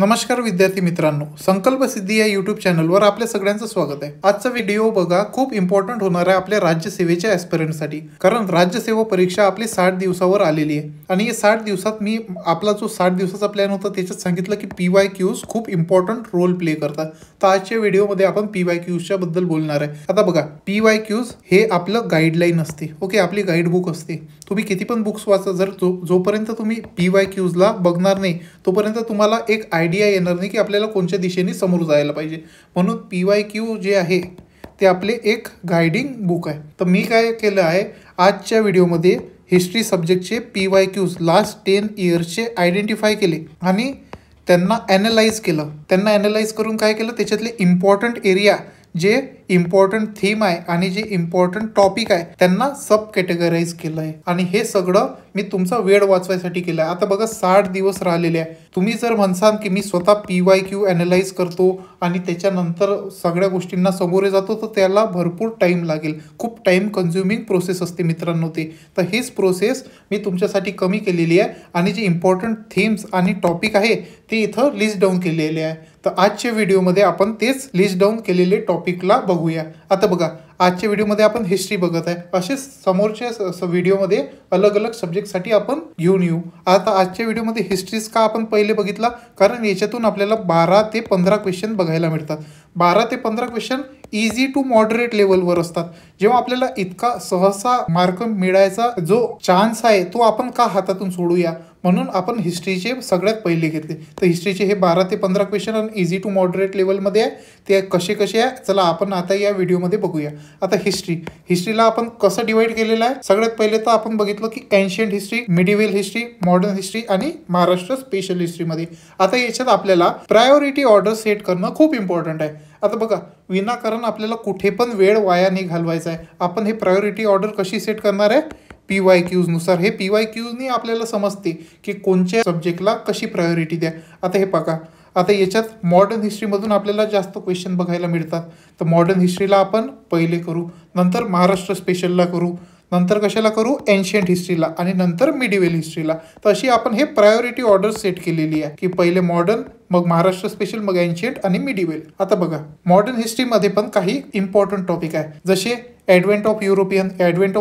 नमस्कार विद्यार्थी मित्रांनो, संकल्प सिद्धी या यूट्यूब चॅनलवर आपल्या सगळ्यांचं स्वागत आहे। आजचा व्हिडिओ बघा, खूप इम्पॉर्टंट होणार आहे आपल्या राज्यसेवेच्या ॲस्पिरंटसाठी। कारण राज्यसेवा परीक्षा आपली 60 दिवसावर आलेली आहे आणि या 60 दिवसात मी आपला जो 60 दिवसाचा प्लॅन होता त्याच्यात सांगितलं की PYQs खूप इम्पॉर्टंट रोल प्ले करतात। तर आजच्या व्हिडिओमध्ये आपण PYQsच्या बद्दल बोलणार आहे। आता बघा, PYQs हे आपलं गाईडलाईन असते, ओके, आपली गाईडबुक असते। तुम्ही किती पण बुक्स वाचा, जर जोपर्यंत तुम्ही PYQsला बघणार नाही तोपर्यंत तुम्हाला एक आयडिया येणार नाही की आपल्याला कोणत्या दिशेने समोर जायला पाहिजे। म्हणून PYQ जे आहे ते आपले एक गायडिंग बुक आहे। तर मी काय केलं आहे, आजच्या व्हिडिओमध्ये हिस्ट्री सब्जेक्टचे PYQs लास्ट 10 इयर्सचे आयडेंटिफाय केले आणि त्यांना ॲनालाइज केलं। त्यांना ॲनालाइज करून काय केलं, त्याच्यातले इम्पॉर्टंट एरिया, जे इम्पॉर्टंट थीम आहे आणि जे इम्पॉर्टंट टॉपिक आहे त्यांना सब कॅटेगराईज केलं आहे। आणि हे सगळं मी तुमचा वेळ वाचवायसाठी केलं आहे। आता बघा, 60 दिवस राहिलेले आहे। तुम्ही जर म्हणसाल की मी स्वतः PYQ ॲनालाइज करतो आणि त्याच्यानंतर सगळ्या गोष्टींना समोरे जातो, तर त्याला भरपूर टाईम लागेल, खूप टाईम कन्झ्युमिंग प्रोसेस असते मित्रांनो ते। तर हीच प्रोसेस मी तुमच्यासाठी कमी केलेली आहे आणि जे इम्पॉर्टंट थीम्स आणि टॉपिक आहे ते इथं लिस्ट डाऊन केलेले आहे। तर आजच्या व्हिडिओमध्ये आपण तेच लिस्ट डाऊन केलेले टॉपिकला बघूया। आता बघा, आजच्या व्हिडिओमध्ये आपण हिस्ट्री बघत आहे, असेच समोरच्या व्हिडिओमध्ये अलग अलग सब्जेक्टसाठी आपण घेऊन येऊ। आता आजच्या व्हिडिओमध्ये हिस्ट्रीज का आपण पहिले बघितला, कारण याच्यातून आपल्याला 12 ते 15 क्वेश्चन बघायला मिळतात। 12 ते 15 क्वेश्चन इझी टू मॉडरेट लेवलवर असतात। जेव्हा आपल्याला इतका सहसा मार्क मिळायचा जो चान्स आहे तो आपण का हातातून सोडूया, म्हणून आपण हिस्ट्रीचे सगळ्यात पहिले घेतले। तर हिस्ट्रीचे हे 12 ते 15 क्वेश्चन आणि इझी टू मॉडरेट लेवलमध्ये आहे, ते कसे कसे आहे चला आपण आता या व्हिडिओमध्ये बघूया। आता हिस्ट्रीला आपण कसं डिवाइड केलेलं आहे, सगळ्यात पहिले तर आपण बघितलं की ancient history, medieval history, modern history आणि महाराष्ट्र स्पेशल हिस्ट्रीमध्ये। आता याच्यात आपल्याला प्रायोरिटी ऑर्डर सेट करणं खूप इम्पॉर्टंट आहे। आता बघा, विनाकारण आपल्याला कुठे पण वेळ वाया नाही घालवायचा आहे। आपण हे प्रायोरिटी ऑर्डर कशी सेट करणार आहे, PYQs नुसार। हे PYQsनी आपल्याला समजते की कोणत्या सब्जेक्टला कशी प्रायोरिटी द्या। आता हे बघा, आता याच्यात मॉडर्न हिस्ट्रीमधून आपल्याला जास्त क्वेश्चन बघायला मिळतात। तर मॉडर्न हिस्ट्रीला आपण पहिले करू, नंतर महाराष्ट्र स्पेशलला करू, नंतर कशाला करू, एन्शियंट हिस्ट्रीला आणि नंतर मिडिव्हल हिस्ट्रीला। तर अशी आपण हे प्रायोरिटी ऑर्डर सेट केलेली आहे की पहिले मॉडर्न, मग महाराष्ट्र स्पेशल, मग एन्शियंट आणि मिडिव्हल। आता बघा, मॉडर्न हिस्ट्रीमध्ये पण काही इम्पॉर्टंट टॉपिक आहे, जसे ॲडव्हेंट ऑफ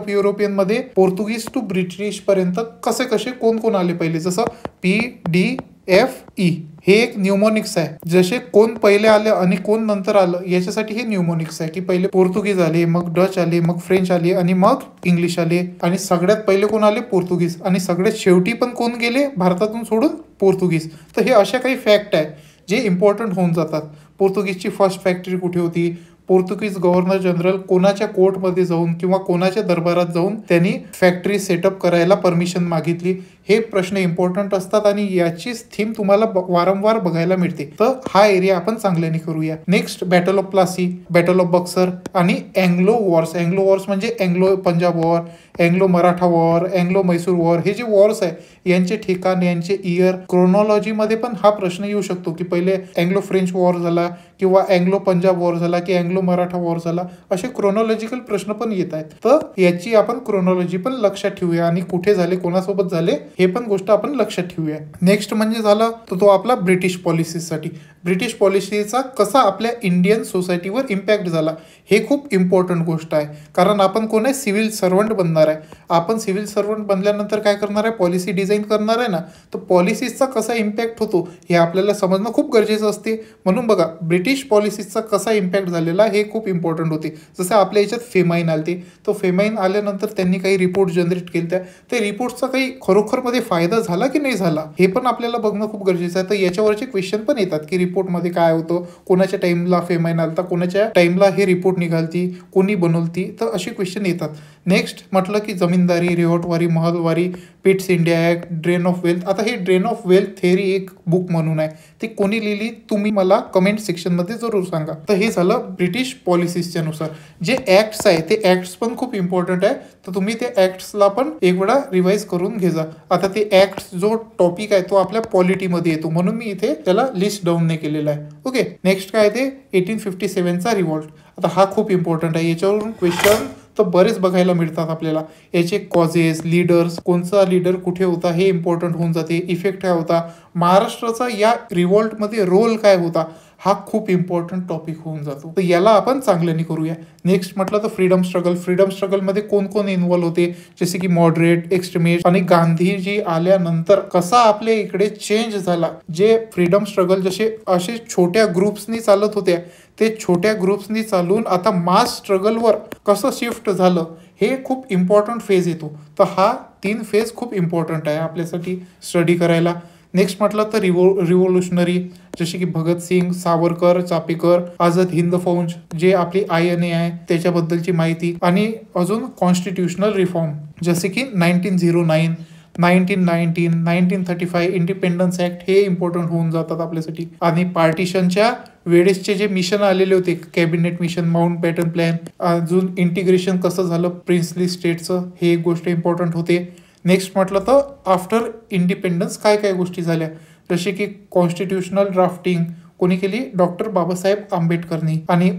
युरोपियन मध्ये पोर्तुगीज टू ब्रिटिश पर्यंत कसे कसे कोण कोण आले पहिले, जसं PDFE हे एक न्यूमोनिक्स आहे। जसे कोण पहिले आले आणि कोण नंतर आलं याच्यासाठी हे न्यूमोनिक्स आहे की पहिले पोर्तुगीज आले, मग डच आले, मग फ्रेंच आले आणि मग इंग्लिश आले, आणि सगळ्यात पहिले कोण आले, पोर्तुगीज, आणि सगळ्यात शेवटी पण कोण गेले भारतातून सोडून, पोर्तुगीज। तर हे अशा काही फॅक्ट आहे जे इम्पॉर्टंट होऊन जातात। पोर्तुगीजची फर्स्ट फॅक्टरी कुठे होती, पोर्तुगीज गव्हर्नर जनरल कोणाच्या कोर्टमध्ये जाऊन किंवा कोणाच्या दरबारात जाऊन त्यांनी फॅक्टरी सेटअप करायला परमिशन मागितली, हे प्रश्न इम्पॉर्टंट असतात आणि याचीच थीम तुम्हाला वारंवार बघायला मिळते। तर हा एरिया आपण चांगल्याने करूया। Next, battle of Plassey, battle of Buxar आणि अँग्लो वॉर्स। अँग्लो वॉर्स म्हणजे Anglo Punjab war, Anglo Maratha war, Anglo Mysore war, हे जे वॉर्स आहे यांचे ठिकाण, यांचे इयर, क्रोनॉलॉजीमध्ये पण हा प्रश्न येऊ शकतो की पहिले अँग्लो फ्रेंच वॉर झाला किंवा अँग्लो पंजाब वॉर झाला की अँग्लो मराठा वॉर झाला, असे क्रोनॉलॉजिकल प्रश्न पण येत आहेत। तर याची आपण क्रोनॉलॉजी पण लक्षात ठेवूया आणि कुठे झाले, कोणासोबत झाले, हे पण गोष्ट आपण लक्षात ठेवूया। नेक्स्ट म्हणजे झाला तो आपला ब्रिटिश पॉलिसीसाठी। ब्रिटिश पॉलिसीचा कसा आपल्या इंडियन सोसायटीवर इम्पॅक्ट झाला, हे खूप इम्पॉर्टंट गोष्ट आहे। कारण आपण कोण आहे, सिव्हिल सर्वंट बनणार आहे। आपण सिव्हिल सर्वंट बनल्यानंतर काय करणार आहे, पॉलिसी डिझाईन करणार आहे ना, तर पॉलिसीचा कसा इम्पॅक्ट होतो हे आपल्याला समजणं खूप गरजेचं असते। म्हणून बघा, ब्रिटिश पॉलिसीचा कसा इम्पॅक्ट झालेला हे खूप इम्पॉर्टंट होते। जसं आपल्या याच्यात फेमाईन आलते, तो फेमाईन आल्यानंतर त्यांनी काही रिपोर्ट जनरेट केले, त्या रिपोर्टचा काही खरोखरमध्ये फायदा झाला की नाही झाला हे पण आपल्याला बघणं खूप गरजेचं आहे। तर याच्यावरचे क्वेश्चन पण येतात की रिपोर्टमध्ये काय होतं, कोणाच्या टाइमला फेमाईन आलता, कोणाच्या टाइमला हे रिपोर्ट निघालती, कोणी बनवलती, तर असे क्वेश्चन येतात। नेक्स्ट म्हटलं की zamindari, ryotwari, mahalwari, Pitt's India act, drain of wealth. आता हे ड्रेन ऑफ वेल्थ थेअरी एक बुक म्हणून आहे, ती कोणी लिहिली तुम्ही मला कमेंट सेक्शनमध्ये जरूर सांगा। तर हे झालं ब्रिटिश पॉलिसीजच्या नुसार। जे ॲक्ट्स आहे ते ॲक्ट्स पण खूप इम्पॉर्टंट आहे, तर तुम्ही ते ॲक्ट्सला पण एक वेळा रिवाईज करून घ्या। आता ते ॲक्ट्स जो टॉपिक आहे तो आपल्या पॉलिटीमध्ये येतो, म्हणून मी इथे त्याला लिस्ट डाऊन नाही केलेला आहे। ओके, नेक्स्ट काय ते 1857चा रिव्हॉल्ट। आता हा खूप इम्पॉर्टंट आहे, याच्यावरून क्वेश्चन तर बरेच बघायला मिळतात आपल्याला. याचे कॉजेस, लीडर्स, कोणता लीडर कुठे होता हे इम्पॉर्टंट होऊन जाते. इफेक्ट काय होता, महाराष्ट्राचा या रिव्हॉल्टमध्ये रोल काय होता, हा खूप इम्पॉर्टंट टॉपिक होऊन जातो. तर याला आपण चांगल्याने करूया. नेक्स्ट म्हटलं तर फ्रीडम स्ट्रगल. फ्रीडम स्ट्रगलमध्ये कोण कोण इन्व्हॉल्व होते, जसे की मॉडरेट, एक्स्ट्रीमिस्ट आणि गांधीजी आल्यानंतर कसा आपल्या इकडे चेंज झाला. जे फ्रीडम स्ट्रगल जसे असे छोट्या ग्रुप्सनी चालत होत्या, ते छोट्या ग्रुप्सनी चालून आता मास स्ट्रगलवर कसं शिफ्ट झालं, हे खूप इम्पॉर्टंट फेज येतो. तर हा 3 फेज खूप इम्पॉर्टंट आहे आपल्यासाठी स्टडी करायला. नेक्स्ट म्हटलं तर रिव्होल्युशनरी, जसे की भगतसिंग, सावरकर, चापेकर, आझाद हिंद फौज, जे आपली INA आहे त्याच्याबद्दलची माहिती. आणि अजून कॉन्स्टिट्युशनल रिफॉर्म जसे की 1909, 1919, 1935 इंडिपेंडन्स ऍक्ट, हे इम्पॉर्टंट होऊन जातात आपल्यासाठी. आणि पार्टिशनच्या वेळेसचे जे मिशन आलेले होते, cabinet mission, Mountbatten plan, अजून इंटिग्रेशन कसं झालं प्रिन्सली स्टेटचं, हे एक गोष्ट इम्पॉर्टंट होते. नेक्स्ट म्हटलं तर आफ्टर इंडिपेंडन्स काय काय गोष्टी झाल्या, जसे की कॉन्स्टिट्युशनल ड्राफ्टिंग कोणी केली, डॉक्टर बाबासाहेब आंबेडकरनी. आणि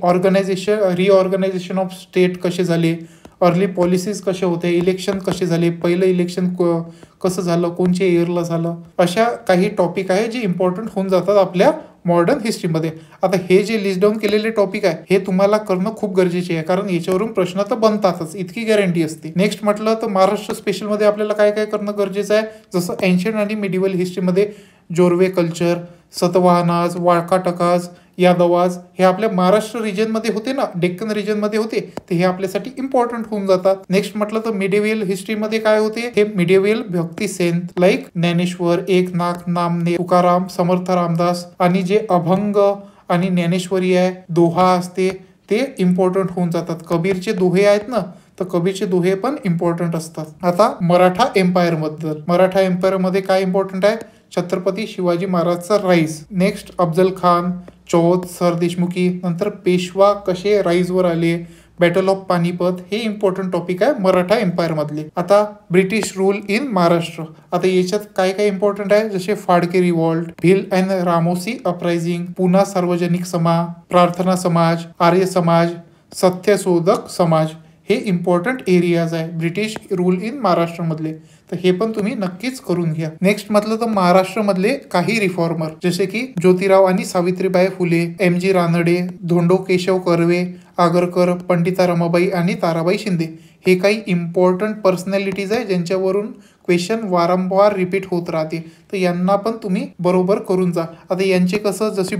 रिऑर्गनायझेशन ऑफ स्टेट कसे झाले, अर्ली पॉलिसीज कशा होत्या, इलेक्शन कसे झाले, पहिलं इलेक्शन कसं झालं, कोणत्या इयरला झालं, अशा काही टॉपिक आहे जे इम्पॉर्टंट होऊन जातात आपल्या मॉडर्न हिस्ट्रीमध्ये. आता हे जे लिस्ट डाऊन केलेले टॉपिक आहे हे तुम्हाला करणं खूप गरजेचे आहे, कारण याच्यावरून प्रश्न तर बनतातच, इतकी गॅरंटी असते. नेक्स्ट म्हटलं तर महाराष्ट्र स्पेशलमध्ये आपल्याला काय काय करणं गरजेचं आहे, जसं एन्शियंट आणि मिडिवल हिस्ट्रीमध्ये जोरवे कल्चर, सतवाहनाज, वाळकाटकाज, यादवाज, हे आपल्या महाराष्ट्र रिजनमध्ये होते ना, डेक्कन रिजनमध्ये होते, तर हे आपल्यासाठी इम्पॉर्टंट होऊन जातात. नेक्स्ट म्हटलं तर मिडिव्हियल हिस्ट्रीमध्ये काय होते, हे मिडिव्हियल भक्ती सेंट लाईक ज्ञानेश्वर, एकनाथ, नामदेव, तुकाराम, समर्थ रामदास, आणि जे अभंग आणि ज्ञानेश्वरी आहे, दोहा असते, ते इम्पॉर्टंट होऊन जातात. कबीरचे दोहे आहेत ना, तर कबीरचे दोहे पण इम्पॉर्टंट असतात. आता मराठा एम्पायर बद्दल, मराठा एम्पायर मध्ये काय इम्पॉर्टंट आहे, छत्रपती शिवाजी महाराजचा राईज. नेक्स्ट अफजल खान, चौथ, सरदेशमुखी, नंतर पेशवा कसे राईजवर आले, बॅटल ऑफ पानिपत, हे इम्पॉर्टंट टॉपिक आहे मराठा एम्पायर मधले. आता ब्रिटिश रूल इन महाराष्ट्र, आता याच्यात काय काय इम्पॉर्टंट आहे, जसे फाडके रिव्हॉल्ट, भिल अँड रामोसी अपरायझिंग, पुना सार्वजनिक समाज, प्रार्थना समाज, आर्य समाज, सत्यशोधक समाज, हे इम्पॉर्टंट एरियाज आहे ब्रिटिश रूल इन महाराष्ट्र मधले. तर हे पण तुम्ही नक्कीच करून घ्या. नेक्स्ट म्हटलं तर महाराष्ट्र मधले काही रिफॉर्मर, जसे की ज्योतिराव आणि सावित्रीबाई फुले, MG रानडे, धोंडो केशव कर्वे, आगरकर, पंडिता रमाबाई आणि ताराबाई शिंदे, हे काही इम्पॉर्टंट पर्सनॅलिटीज आहे ज्यांच्यावरून क्वेश्चन वारंवार रिपीट होत राहते. तर यांना पण तुम्ही बरोबर करून जा. आता यांचे कसं, जसे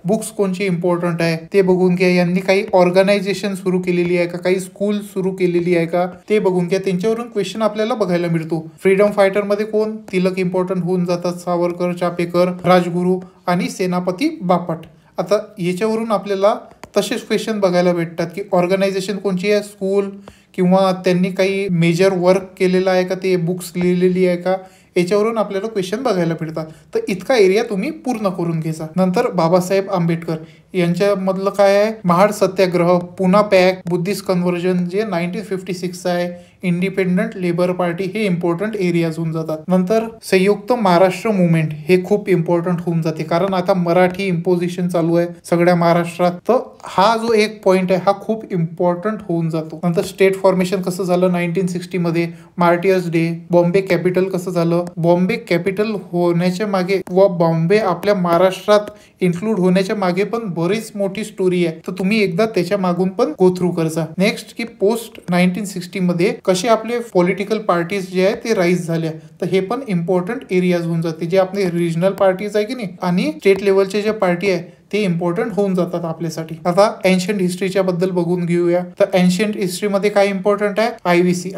बुक्स कोणची इम्पॉर्टंट आहे ते बघून घ्या. यांनी काही ऑर्गनायझेशन सुरू केलेली आहे का, काही स्कूल सुरू केलेली आहे का, ते बघून घ्या. त्यांच्यावरून क्वेश्चन आपल्याला बघायला मिळतो. फ्रीडम फायटर मध्ये कोण, तिलक इम्पॉर्टंट होऊन जातात, सावरकर, चापेकर, राजगुरू आणि सेनापती बापट. आता याच्यावरून आपल्याला तसेच क्वेश्चन बघायला भेटतात की ऑर्गनायझेशन कोणची आहे, स्कूल, किंवा त्यांनी काही मेजर वर्क केलेला आहे का, ते बुक्स लिहिलेली आहे का, याच्यावरून आपल्याला क्वेश्चन बघायला मिळतात. तर इतका एरिया तुम्ही पूर्ण करून घ्यायचा. नंतर बाबासाहेब आंबेडकर यांच्यामधलं काय आहे, महाड सत्याग्रह, पुना पॅक, बुद्धिस्ट कन्व्हर्जन जे 1956 आहे, इंडिपेंडंट लेबर पार्टी, हे इम्पॉर्टंट एरियाज होऊन जातात. नंतर संयुक्त महाराष्ट्र मुवमेंट, हे खूप इम्पॉर्टंट होऊन जाते, कारण आता मराठी इम्पोजिशन चालू आहे सगळ्या महाराष्ट्रात. तर हा जो एक पॉइंट आहे हा खूप इम्पॉर्टंट होऊन जातो. नंतर स्टेट फॉर्मेशन कसं झालं 1960 मध्ये, मार्टियर्स डे, बॉम्बे कॅपिटल कसं झालं, बॉम्बे कॅपिटल होण्याच्या मागे व बॉम्बे आपल्या महाराष्ट्रात इन्क्लूड होण्याच्या मागे पण बरीच मोठी स्टोरी आहे. तर तुम्ही एकदा त्याच्या मागून पण गो थ्रू करजा. नेक्स्ट की पोस्ट 1960 मध्ये कसे आपले पॉलिटिकल पार्टीज जे आहे ते राईज झाल्या, तर हे पण इम्पॉर्टंट एरियाज होऊन जाते. जे आपले रिजनल पार्टीज आहे की नाही आणि स्टेट लेवलचे जे पार्टी आहे ते इम्पॉर्टंट होऊन जातात आपल्यासाठी. आता एन्शियंट हिस्ट्रीच्या बद्दल बघून घेऊया. तर एन्शियंट हिस्ट्रीमध्ये काय इम्पॉर्टंट आहे,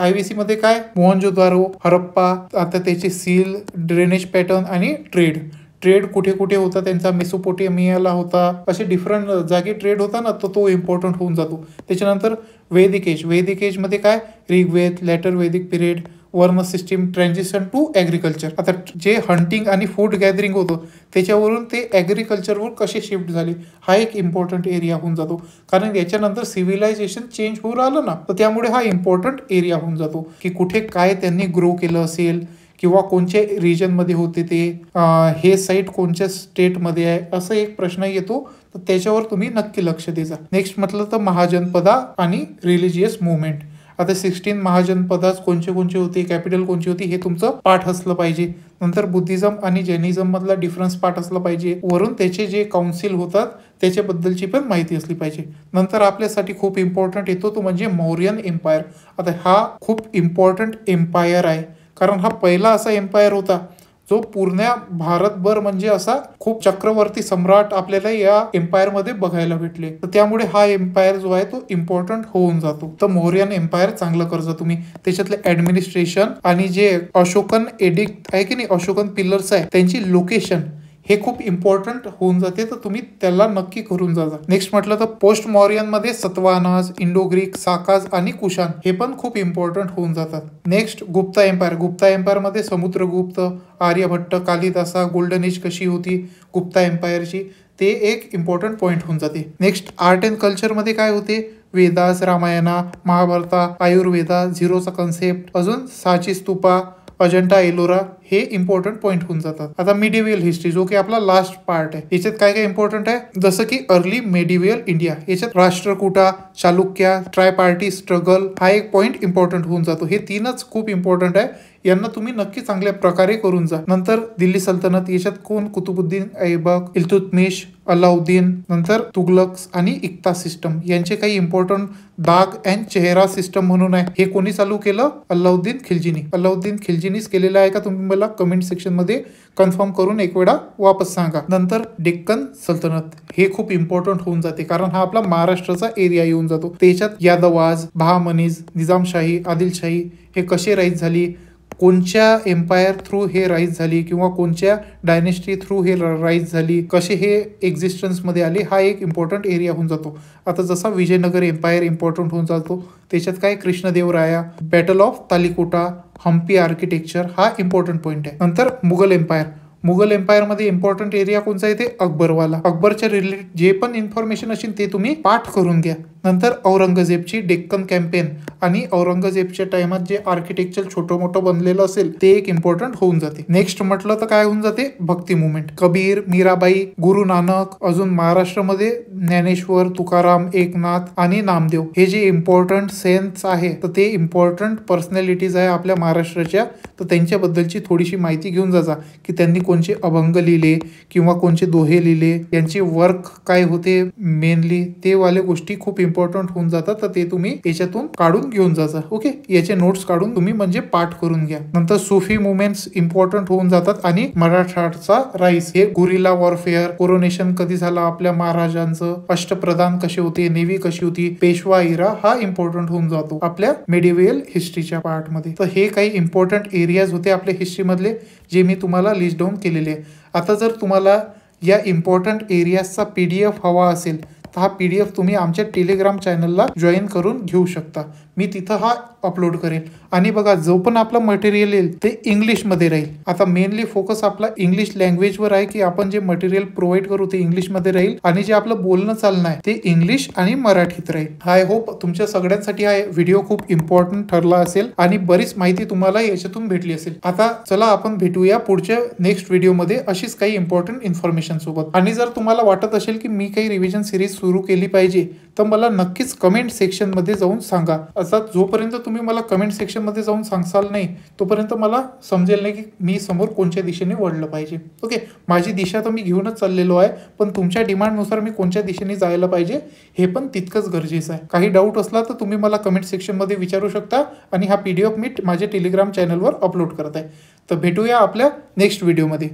IVC मध्ये काय, मोहनजोदारो, हरप्पा, आता त्याचे सील, ड्रेनेज पॅटर्न आणि ट्रेड कुठे कुठे होता त्यांचा, मेसोपोटेमियाला होता, असे डिफरंट जागी ट्रेड होता ना, तर तो इम्पॉर्टंट होऊन जातो. त्याच्यानंतर वैदिक एज मध्ये काय, ऋग्वेद, लॅटर वैदिक पिरियड, वर्ण सिस्टीम, ट्रान्झिशन टू ॲग्रिकल्चर. आता जे हंटिंग आणि फूड गॅदरिंग होतं त्याच्यावरून ते ॲग्रिकल्चरवर कसे शिफ्ट झाले, हा एक इम्पॉर्टंट एरिया होऊन जातो. कारण याच्यानंतर सिव्हिलायझेशन चेंज होऊ राहिलं ना, तर त्यामुळे हा इम्पॉर्टंट एरिया होऊन जातो की कुठे काय त्यांनी ग्रो केलं असेल, किंवा कोणत्या रिजनमध्ये होते ते, हे साईट कोणत्या स्टेटमध्ये आहे, असं एक प्रश्न येतो. तर त्याच्यावर तुम्ही नक्की लक्ष द्या. नेक्स्ट म्हटलं तर महाजनपदा आणि रिलिजियस मुवमेंट. आता 16 महाजनपदा कोणचे कोणचे होते, कॅपिटल कोणची होती, हे तुमचं पाठ असलं पाहिजे. नंतर बुद्धिझम आणि जैनिझम मधला डिफरन्स पाठ असला पाहिजे. वरून त्याचे जे काउन्सिल होतात त्याच्याबद्दलची पण माहिती असली पाहिजे. नंतर आपल्यासाठी खूप इम्पॉर्टंट येतो तो म्हणजे मौर्यन एम्पायर. आता हा खूप इम्पॉर्टंट एम्पायर आहे, कारण हा पहिला असा एम्पायर होता जो पूर्ण भारतभर म्हणजे असा खूप चक्रवर्ती सम्राट आपल्याला या एम्पायर मध्ये बघायला भेटले. तर त्यामुळे हा एम्पायर जो आहे तो इम्पॉर्टंट होऊन जातो. तर मौर्यन एम्पायर चांगलं करजा तुम्ही. त्याच्यातले ऍडमिनिस्ट्रेशन आणि जे अशोकन एडिक्ट आहे की नाही, अशोकन पिलर्स आहे, त्यांची लोकेशन हे खूप इम्पॉर्टंट होऊन जाते. तर तुम्ही त्याला नक्की करून जा. नेक्स्ट म्हटलं तर पोस्ट मौर्यन मध्ये सतवाहनाज, इंडो ग्रीक, साकाज आणि कुशाण हे पण खूप इम्पॉर्टंट होऊन जातात. Next Gupta empire. Gupta empire मध्ये समुद्रगुप्त, आर्यभट्ट, कालिदासा, गोल्डन एज कशी होती गुप्ता एम्पायरची, ते एक इम्पॉर्टंट पॉइंट होऊन जाते. नेक्स्ट आर्ट अँड कल्चर मध्ये काय होते, वेदास, रामायणा, महाभारता, आयुर्वेदा, झिरोचा कन्सेप्ट, अजून सांची स्तूपा, अजंठा एलोरा हे इम्पॉर्टंट पॉइंट होऊन जातात. आता मिडिव्हियल हिस्ट्री जो की आपला लास्ट पार्ट आहे, याच्यात काय काय इम्पॉर्टंट आहे, जसं की अर्ली मिडिव्हियल इंडिया. याच्यात राष्ट्रकूटा, चालुक्या, ट्रायपार्टी स्ट्रगल हा एक पॉइंट इम्पॉर्टंट होऊन जातो. हे तीनच खूप इम्पॉर्टंट आहे, यांना तुम्ही नक्की चांगल्या प्रकारे करून जा. नंतर दिल्ली सल्तनत, याच्यात कोण, कुतुबुद्दीन ऐबक, इल्तुतमिश, अलाउद्दीन, नंतर तुगलक आणि इक्ता सिस्टम, यांचे काही इम्पॉर्टंट दाग अँड चेहरा सिस्टम म्हणून आहे. हे कोणी चालू केलं, अलाउद्दीन खिलजीनी. अलाउद्दीन खिलजीनीच केलेलं आहे का, तुम्ही मला कमेंट सेक्शन मध्ये कन्फर्म करून एक वेळा वापस सांगा. नंतर डेक्कन सल्तनत, हे खूप इम्पॉर्टंट होऊन जाते, कारण हा आपला महाराष्ट्राचा एरिया येऊन जातो. त्याच्यात यादवाज, बहामनीज, निजामशाही, आदिलशाही हे कसे राईज झाली, कोणत्या एम्पायर थ्रू हे राईज झाली किंवा कोणत्या डायनेस्टी थ्रू हे राईज झाली, कसे हे एक्झिस्टन्स मध्ये आले, हा एक इम्पॉर्टंट एरिया होऊन जातो. आता जसा विजयनगर एम्पायर इम्पॉर्टंट होऊन जातो, त्याच्यात काय Krishnadevaraya, battle of Talikota, Hampi architecture हा इम्पॉर्टंट पॉइंट आहे. नंतर मुघल एम्पायर. मुघल एम्पायर मध्ये इम्पॉर्टंट एरिया कोणता येते, अकबरवाला. अकबरच्या रिलेटेड जे पण इन्फॉर्मेशन असेल ते तुम्ही पाठ करून घ्या. नंतर औरंगजेबची डेक्कन कॅम्पेन आणि औरंगजेबच्या टाइमात जे आर्किटेक्चर छोटं मोठं बनलेलं असेल ते एक इम्पॉर्टंट होऊन जाते. नेक्स्ट म्हटलं तर काय होऊन जाते, भक्ती मुवमेंट. कबीर, मीराबाई, गुरु नानक, अजून महाराष्ट्रामध्ये ज्ञानेश्वर, तुकाराम, एकनाथ आणि नामदेव हे जे इम्पॉर्टंट सेंट्स आहे, तर ते इम्पॉर्टंट पर्सनॅलिटीज आहे आपल्या महाराष्ट्राच्या. तर त्यांच्याबद्दलची थोडीशी माहिती घेऊन जा की त्यांनी कोणते अभंग लिहिले किंवा कोणते दोहे लिहिले, यांचे वर्क काय होते मेनली, ते वाले गोष्टी खूप इम्पॉर्टंट होऊन जातात. तर ते तुम्ही याच्यातून काढून घेऊन जाता. ओके, याचे नोट्स काढून तुम्ही म्हणजे पाठ करून घ्या. नंतर सुफी मुवमेंट्स इम्पॉर्टंट होऊन जातात आणि मराठाचा राईस, हे गुरिला वॉरफेअर, कोरोनेशन कधी झाला आपल्या महाराजांचं, अष्टप्रधान कसे होते, नेव्ही कशी होती, पेशवा इरा हा इम्पॉर्टंट होऊन जातो आपल्या मिडिव्हियल हिस्ट्रीच्या पार्ट मध्ये. तर हे काही इम्पॉर्टंट एरियाज होते आपल्या हिस्ट्री मधले, जे मी तुम्हाला लिस्ट डाऊन केलेले आहे. आता जर तुम्हाला या इम्पॉर्टंट एरियाजचा PDF हवा असेल तर हा PDF तुम्ही आमच्या टेलिग्राम चॅनलला जॉईन करून घेऊ शकता. मी तिथं हा अपलोड करेल. आणि बघा, जो पण आपलं मटेरियल येईल ते इंग्लिशमध्ये राहील. आता मेनली फोकस आपला इंग्लिश लँग्वेजवर आहे की आपण जे मटेरियल प्रोव्हाइड करू ते इंग्लिशमध्ये राहील आणि जे आपलं बोलणं चालणं आहे ते इंग्लिश आणि मराठीत राहील. आय होप तुमच्या सगळ्यांसाठी हा व्हिडिओ खूप इम्पॉर्टंट ठरला असेल आणि बरीच माहिती तुम्हाला याच्यातून भेटली असेल. आता चला आपण भेटूया पुढच्या नेक्स्ट व्हिडिओमध्ये अशीच काही इम्पॉर्टंट इन्फॉर्मेशन सोबत. आणि जर तुम्हाला वाटत असेल की मी काही रिव्हिजन सिरीज सुरू केली पाहिजे तर मला नक्कीच कमेंट सेक्शन मध्ये जाऊन सांगा. आता जोपर्यंत तुम्ही मला कमेंट सेक्शन मध्ये जाऊन सांगसाल नाही तोपर्यंत मला समजेल नाही की मी समोर कोणत्या दिशेने वळलं पाहिजे. ओके, माझी दिशा तर मी घेऊनच चाललेलो आहे, पण तुमच्या डिमांडनुसार मी कोणत्या दिशेने जायला पाहिजे हे पण तितकंच गरजेचं आहे. काही डाऊट असला तर तुम्ही मला कमेंट सेक्शन मध्ये विचारू शकता आणि हा PDF मी माझ्या टेलिग्राम चॅनलवर अपलोड करत आहे. तर भेटूया आपल्या नेक्स्ट व्हिडिओमध्ये.